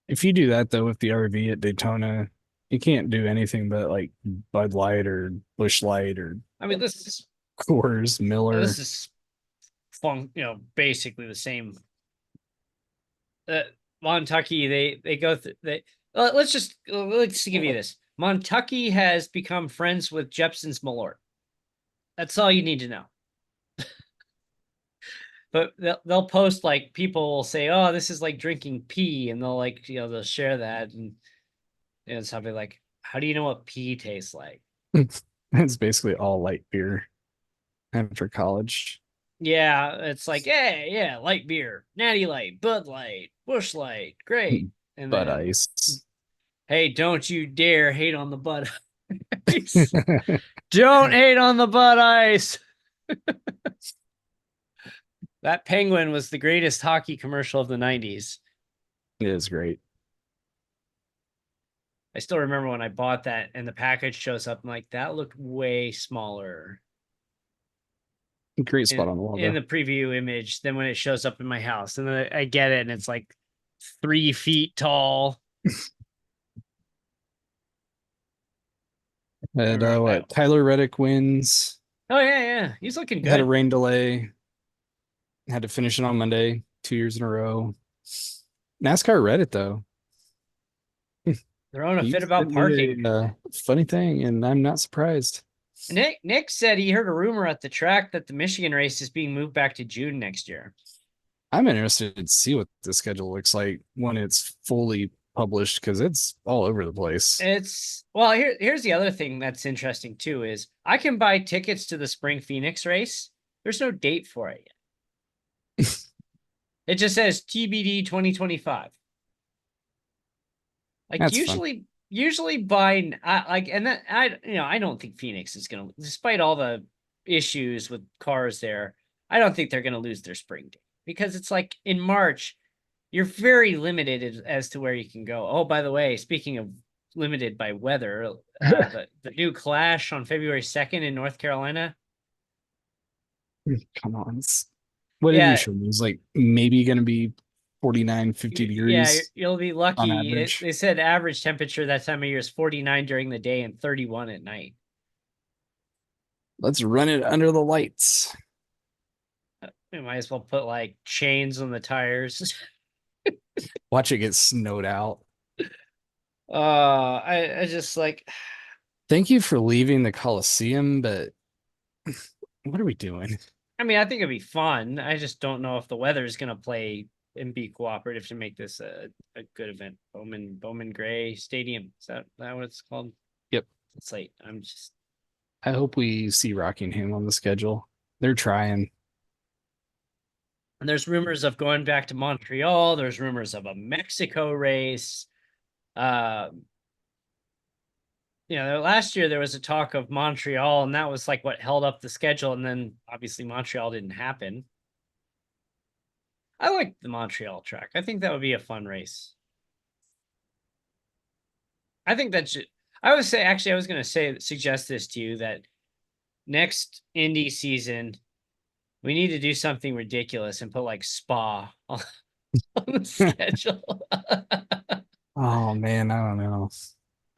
If you do that though with the RV at Daytona, you can't do anything but like Bud Light or Busch Light or I mean, Coors, Miller. this is fun. Basically the same. Montucky, they go through. Let's give you this. Montucky has become friends with Jepson's Malort. That's all you need to know. But they'll post like people will say, "Oh, this is like drinking pee," and they'll they'll share that and something like, "How do you know what pee tastes like?" It's basically all light beer after college. Yeah, it's like, yeah, yeah, light beer, Natty Light, Bud Light, Bush Light, great. And But then, ice. hey, don't you dare hate on the Bud Ice. Don't hate on the Bud Ice. That penguin was the greatest hockey commercial of the 90s. It is great. I still remember when I bought that and the package shows up. I'm like, that looked way smaller Great spot on the in logo. the preview image than when it shows up in my house. And then I get it and it's like 3 feet tall. And what? Tyler Reddick wins. Oh, yeah, yeah. He's looking Had a good. rain delay. Had to finish it on Monday, 2 years in a row. NASCAR Reddit though. They're on a You fit about sent me parking. a funny thing, and I'm not surprised. Nick said he heard a rumor at the track that the Michigan race is being moved back to June next year. I'm interested to see what the schedule looks like when it's fully published because it's all over the place. It's here's the other thing that's interesting too is I can buy tickets to the Spring Phoenix race. There's no date for it yet. It just says TBD 2025. Like That's fun. usually by I don't think Phoenix is gonna, despite all the issues with cars there, I don't think they're gonna lose their spring date because it's like in March, you're very limited as to where you can go. Oh, by the way, speaking of limited by weather, the new Clash on February 2nd in North Carolina. Come on. What did you Yeah, show me? It was like maybe going to be 49, 50 yeah, degrees you'll be on lucky. average. They said average temperature that time of year is 49 during the day and 31 at night. Let's run it under the lights. We might as well put like chains on the tires. Watch it get snowed out. I just like, Thank you for leaving the Coliseum, but what are we doing? I mean, I think it'd be fun. I just don't know if the weather is gonna play and be cooperative to make this a good event. Bowman Gray Stadium. Is that what it's called? Yep. It's late. I'm just, I hope we see Rockingham on the schedule. They're trying. and there's rumors of going back to Montreal. There's rumors of a Mexico race. Last year there was a talk of Montreal, and that was like what held up the schedule. And then obviously Montreal didn't happen. I like the Montreal track. I think that would be a fun race. I think that should, I would say, actually, I was going to suggest this to you that next Indy season, we need to do something ridiculous and put like Spa on the schedule. Oh man, I don't know.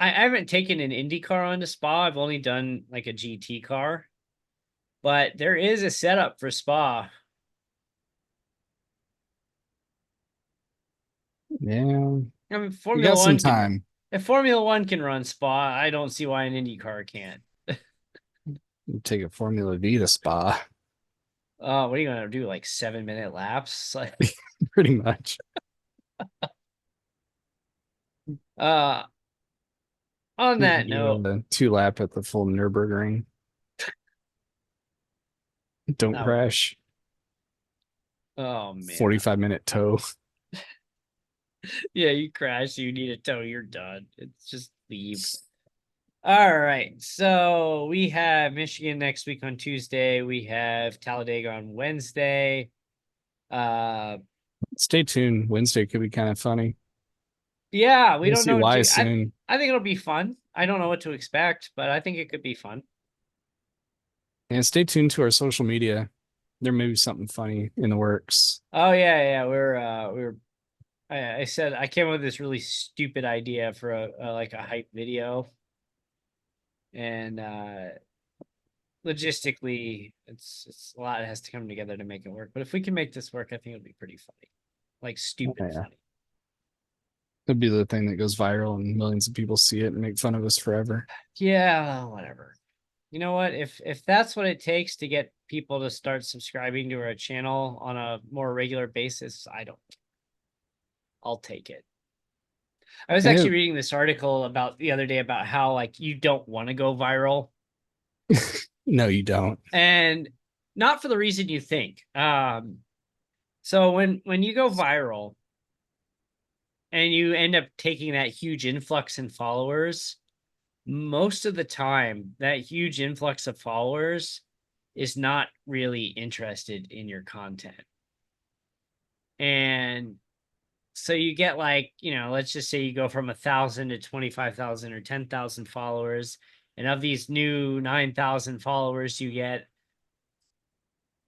I haven't taken an Indy car onto Spa. I've only done like a GT car, but there is a setup for Spa. Yeah, I mean, we got some time. If Formula One can run Spa, I don't see why an Indy car can't. Take a Formula V to Spa. Oh, what are you gonna do? Like 7-minute laps? Like, Pretty much. uh, on that note, The 2 lap at the full Nürburgring. Don't no. crash. Oh man. 45-minute tow. Yeah, you crash, you need a tow, you're done. It's just leave. All right. So we have Michigan next week on Tuesday. We have Talladega on Wednesday. Stay tuned. Wednesday could be kind of funny. Yeah, we We'll don't see know. why soon. I think it'll be fun. I don't know what to expect, but I think it could be fun. And stay tuned to our social media. There may be something funny in the works. Oh yeah, yeah. I said I came up with this really stupid idea for a hype video. And logistically, it's a lot that has to come together to make it work. But if we can make this work, I think it'll be pretty funny. Like stupid funny. It'll be the thing that goes viral and millions of people see it and make fun of us forever. Yeah, whatever. You know what? If that's what it takes to get people to start subscribing to our channel on a more regular basis, I'll take it. I was actually reading this article about the other day about how like you don't want to go viral. No, you don't. And not for the reason you think. So when you go viral and you end up taking that huge influx in followers, most of the time that huge influx of followers is not really interested in your content. And so you get like, let's just say you go from 1,000 to 25,000 or 10,000 followers. And of these new 9,000 followers, you get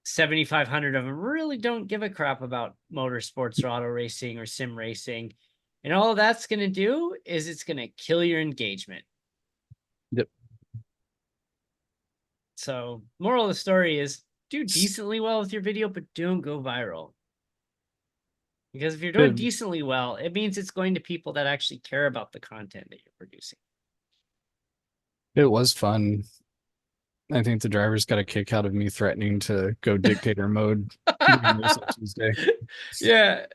7,500 of them really don't give a crap about motorsports or auto racing or sim racing. And all that's going to do is it's going to kill your engagement. Yep. So moral of the story is do decently well with your video, but don't go viral. Because if you're doing decently well, it means it's going to people that actually care about the content that you're producing. It was fun. I think the drivers got a kick out of me threatening to go dictator mode during race on Tuesday. Yeah.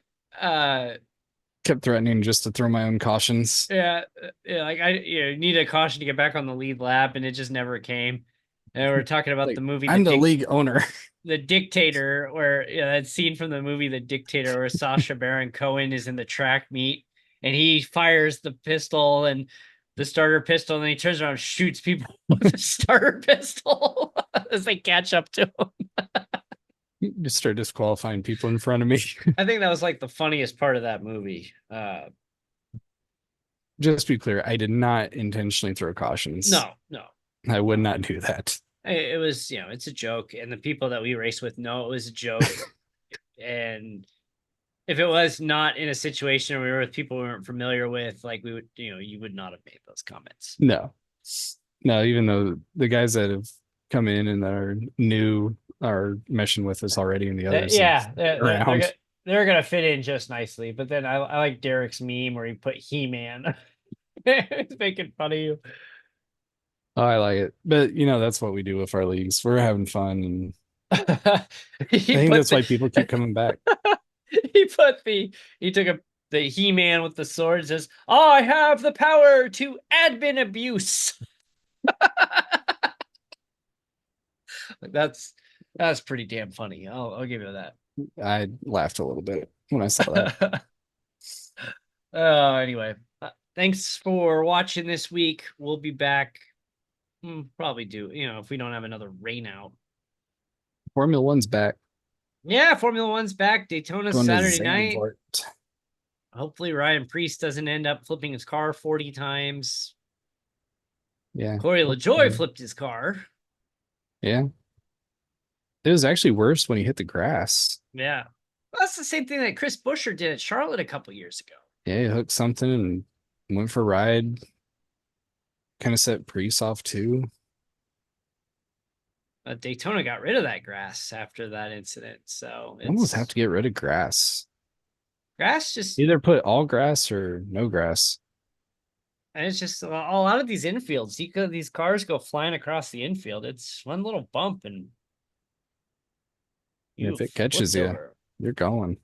Kept threatening just to throw my own cautions. Yeah. Like I need a caution to get back on the lead lap, and it just never came. And we're talking about Like, the movie I'm the league owner. The Dictator, where that scene from the movie The Dictator where Sacha Baron Cohen is in the track meet and he fires the pistol and the starter pistol, and then he turns around and shoots people with the starter pistol as they catch up to him. Just start disqualifying people in front of me. I think that was like the funniest part of that movie. Just to be clear, I did not intentionally throw cautions. No. I would not do that. It was, it's a joke, and the people that we race with know it was a joke. And if it was not in a situation where we were with people we weren't familiar with, like we would, you would not have made those comments. No, even though the guys that have come in and are new are meshing with us already in the others. They're going to fit in just nicely. But then I like Derek's meme where he put He-Man. It's making fun of you. Oh, I like it. But, that's what we do with our leagues. We're having fun. And I think that's why people keep coming back. He took the He-Man with the sword, says, I have the power to admin abuse. That's pretty damn funny. I'll give you that. I laughed a little bit when I saw that. Anyway, thanks for watching this week. We'll be back. Probably if we don't have another rain out. Formula One's back. Yeah, Formula One's back. Daytona Saturday night. Hopefully Ryan Preece doesn't end up flipping his car 40 times. Yeah. Corey LaJoie flipped his car. Yeah. It was actually worse when he hit the grass. Yeah. Well, that's the same thing that Chris Buescher did at Charlotte a couple years ago. Yeah, he hooked something and went for a ride. Kind of set Preece off too. Daytona got rid of that grass after that incident. So almost have to get rid of grass. Grass just either put all grass or no grass. And it's just a lot of these infields. These cars go flying across the infield. It's one little bump, and if it catches you, you're going.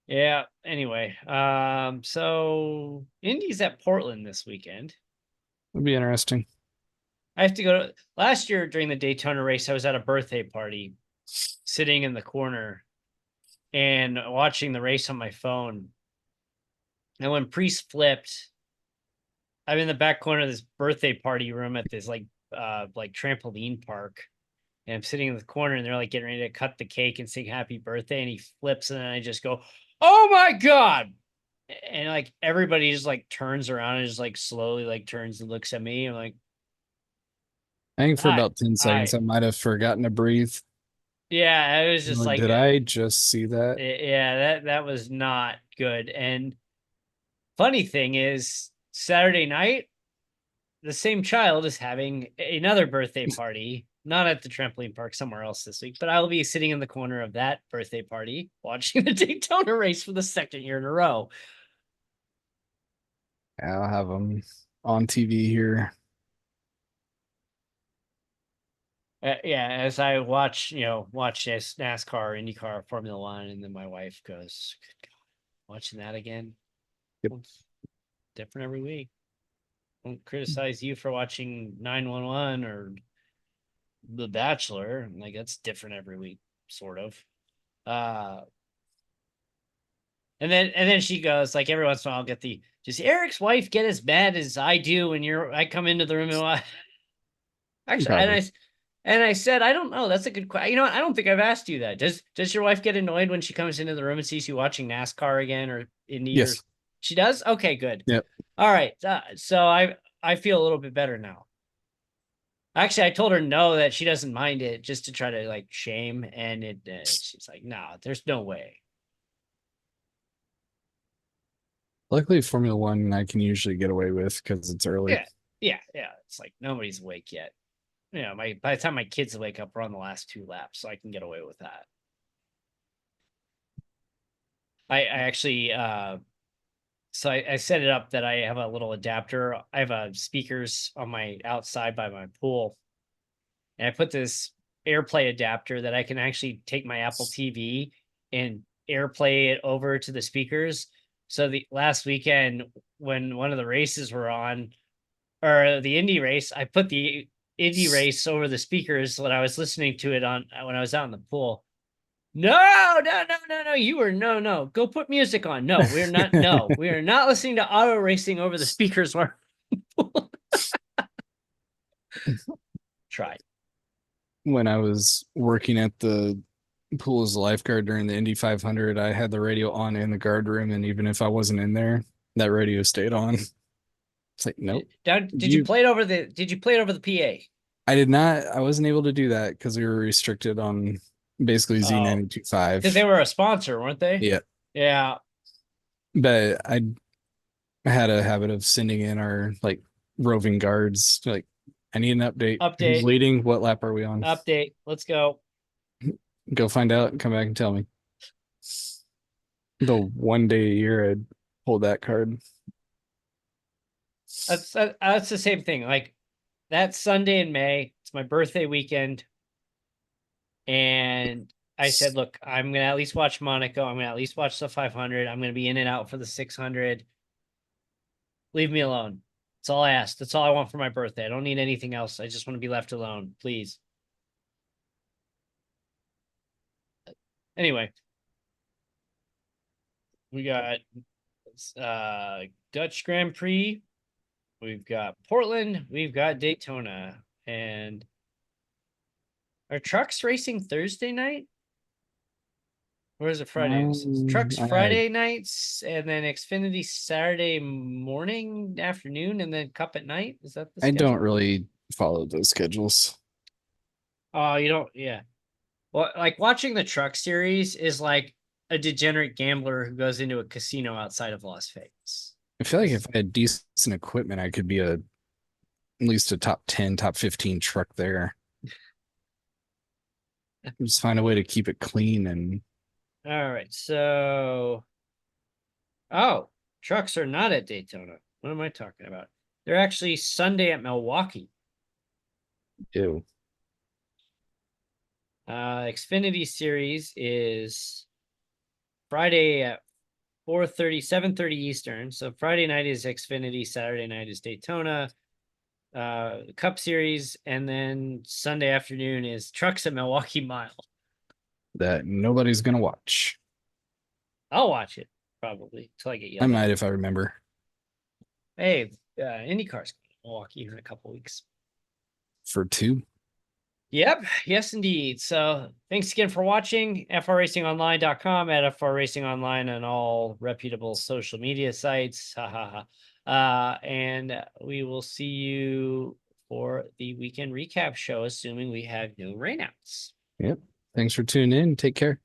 Yeah. Anyway, so Indy's at Portland this weekend. It'll be interesting. I have to go last year during the Daytona race. I was at a birthday party, sitting in the corner and watching the race on my phone. And when Preece flipped, I'm in the back corner of this birthday party room at this like trampoline park. And I'm sitting in the corner and they're like getting ready to cut the cake and sing happy birthday. And he flips and then I just go, oh my God. And like everybody just like turns around and just like slowly like turns and looks at me. I'm like, I think for about 10 seconds, I might have forgotten to breathe. Yeah, I was just like, did I just see that? Yeah, that was not good. And funny thing is, Saturday night, the same child is having another birthday party, not at the trampoline park, somewhere else this week, but I'll be sitting in the corner of that birthday party watching the Daytona race for the second year in a row. I'll have them on TV here. Yeah, as I watch NASCAR, IndyCar, Formula One, and then my wife goes, good God, watching that again? Yep. It's different every week. Don't criticize you for watching 911 or The Bachelor. Like that's different every week, sort of. Uh, and then she goes like every once in a while I'll get the does Eric's wife get as mad as I do when I come into the room and actually Probably. and I said I don't know. That's a good question. You know what? I don't think I've asked you that. Does your wife get annoyed when she comes into the room and sees you watching NASCAR again or Indy or Yes. she does? Okay, good. Yep. All right. So I feel a little bit better now. Actually, I told her no, that she doesn't mind it, just to try to like shame, and she's like, "No, there's no way." Luckily, Formula One I can usually get away with because it's early. Yeah, yeah. It's like nobody's awake yet. You know, by the time my kids wake up, we're on the last 2 laps, so I can get away with that. I actually so I set it up that I have a little adapter. I have speakers on my outside by my pool, and I put this AirPlay adapter that I can actually take my Apple TV and AirPlay it over to the speakers. So the last weekend when one of the races were on, or the Indy race, I put the Indy race over the speakers when I was listening to it on when I was out in the pool. No, no, no, no, no. You were no. Go put music on. No, we're not. No, we are not listening to auto racing over the speakers. Try. When I was working at the pool as a lifeguard during the Indy 500, I had the radio on in the guard room, and even if I wasn't in there, that radio stayed on. It's like, nope. Did you play it over the? Did you play it over the PA? I did not. I wasn't able to do that because we were restricted on basically Oh, because Z92.5. they were a sponsor, weren't they? Yeah, Yeah. but I had a habit of sending in our like roving guards. Like, I need an update. Who's Update. leading? What lap are we on? Update. Let's go. Go find out and come back and tell me. The one day a year I'd hold that card. That's the same thing. Like that Sunday in May, it's my birthday weekend, and I said, "Look, I'm gonna at least watch Monaco. I'm gonna at least watch the 500. I'm gonna be in and out for the 600. Leave me alone. That's all I asked. That's all I want for my birthday. I don't need anything else. I just want to be left alone, please." Anyway, we got Dutch Grand Prix. We've got Portland. We've got Daytona. And are trucks racing Thursday night? Or is it Friday? Trucks I Friday nights and then Xfinity Saturday morning, afternoon, and then Cup at night. Is that the I don't schedule? really follow those schedules. Oh, you don't? Yeah. Well, like watching the truck series is like a degenerate gambler who goes into a casino outside of Las Vegas. I feel like if I had decent equipment, I could be at least a top 10, top 15 truck there. Just find a way to keep it clean and All right. So, oh, trucks are not at Daytona. What am I talking about? They're actually Sunday at Milwaukee. ew. Xfinity Series is Friday at 4:30, 7:30 Eastern. So Friday night is Xfinity, Saturday night is Daytona. Cup Series, and then Sunday afternoon is Trucks at Milwaukee Mile. That nobody's gonna watch. I'll watch it probably until I get I yelled might at. if I remember. Hey, IndyCar's Milwaukee in a couple weeks. For two. Yep. Yes, indeed. So thanks again for watching. frracingonline.com, at frracingonline on all reputable social media sites. Ha ha ha. And we will see you for the weekend recap show, assuming we have no rainouts. Yep. Thanks for tuning in. Take care.